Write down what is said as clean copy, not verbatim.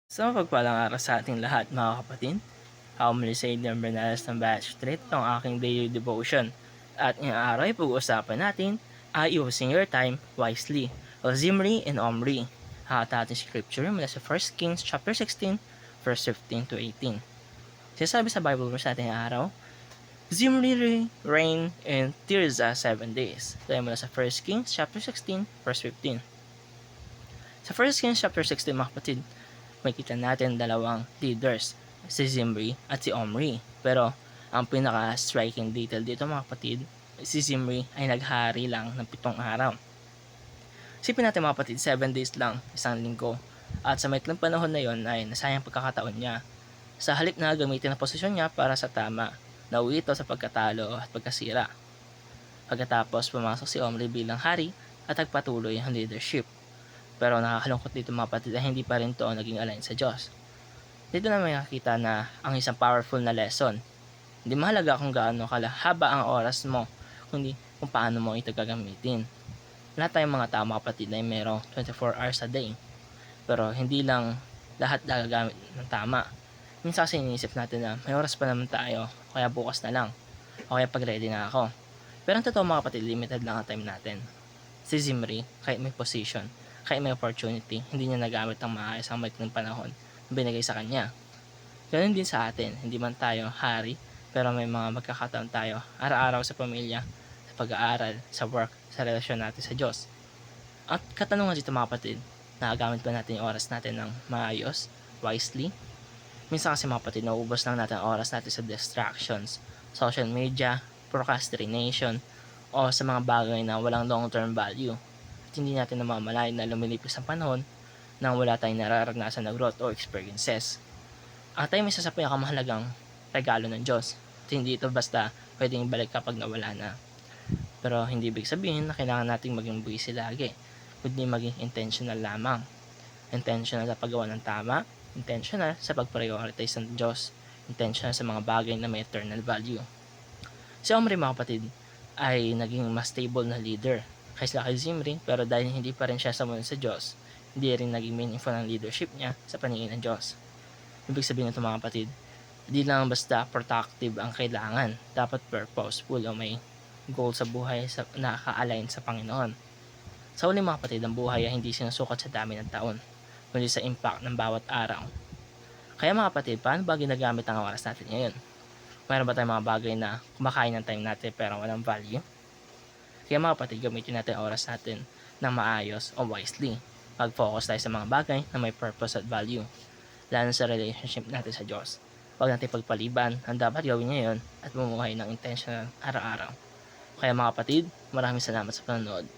Sa mapagpalang araw sa ating lahat mga kapatid, ako muli sa Adrian Bernales ng Batch Street, ang aking daily devotion. At ngayong araw ay pag-uusapan natin ay using your time wisely, o Zimri and Omri. Ang ating scripture mula sa 1 Kings chapter 16, verse 15 to 18. Sinasabi sa Bible verse natin ngayong araw, Zimri reigned in Tirza 7 days. Tayo mula sa 1 Kings chapter 16, verse 15. Sa 1 Kings chapter 16 mga kapatid, makikita natin dalawang leaders, si Zimri at si Omri. Pero ang pinaka-striking detail dito mga kapatid, si Zimri ay naghari lang ng 7 araw. Isipin natin mga kapatid, 7 days lang, isang linggo. At sa maikling panahon na yon ay nasayang pagkakataon niya. Sa halip na gamitin ang posisyon niya para sa tama, nauwi ito sa pagkatalo at pagkasira. Pagkatapos pumasok si Omri bilang hari at nagpatuloy ang leadership. Pero nakakalungkot dito mga kapatid ay hindi pa rin ito naging align sa Diyos. Dito na may nakita na ang isang powerful na lesson. Hindi mahalaga kung gaano haba ang oras mo, kundi kung paano mo ito gagamitin. Lahat tayong mga tao mga kapatid ay merong 24 hours a day. Pero hindi lang lahat gagagamit ng tama. Minsan kasi iniisip natin na may oras pa naman tayo, kaya bukas na lang. O kaya pag-ready na ako. Pero ang totoo mga kapatid, limited lang ang time natin. Si Zimri, kahit may position, kahit may opportunity, hindi niya nagamit ang maayos ang maikling panahon na binigay sa kanya. Ganun din sa atin, hindi man tayo hari, pero may mga magkakataon tayo araw-araw sa pamilya, sa pag-aaral, sa work, sa relasyon natin sa Diyos. At katanungan dito mga kapatid, nagagamit ba natin yung oras natin ng maayos, wisely? Minsan kasi mga kapatid, nauubos lang natin ang oras natin sa distractions, social media, procrastination, o sa mga bagay na walang long-term value. At hindi natin namamalayan na lumilipas ang panahon nang wala tayong nararanasan na growth o experiences. Ang time isa sa pinakamahalagang regalo ng Diyos. At hindi ito basta pwedeng ibalik kapag nawala na. Pero hindi ibig sabihin na kailangan nating maging busy lagi, kundi maging intentional lamang. Intentional sa paggawa ng tama, intentional sa pag-prioritize ng Diyos, intentional sa mga bagay na may eternal value. Si Omri mga kapatid ay naging mas stable na leader kaysa kay Zimri, pero dahil hindi pa rin siya sumunod sa Diyos, hindi rin naging meaningful ang leadership niya sa paningin ng Diyos. Ibig sabihin nito mga kapatid, hindi lang basta productive ang kailangan, dapat purposeful o may goal sa buhay sa nakaka-align sa Panginoon. Sa uli mga kapatid, ang buhay ay hindi sinusukat sa dami ng taon, kundi sa impact ng bawat araw. Kaya mga kapatid, paano ba ginagamit ang oras natin ngayon? Mayroon ba tayong mga bagay na kumakain ng time natin pero walang value? Kaya mga kapatid, gamitin natin ang oras natin ng maayos o wisely. Mag-focus tayo sa mga bagay na may purpose at value, lalo sa relationship natin sa Diyos. Huwag natin pagpaliban ang dapat gawin ngayon at bumuhay ng intentional araw-araw. Kaya mga kapatid, maraming salamat sa panonood.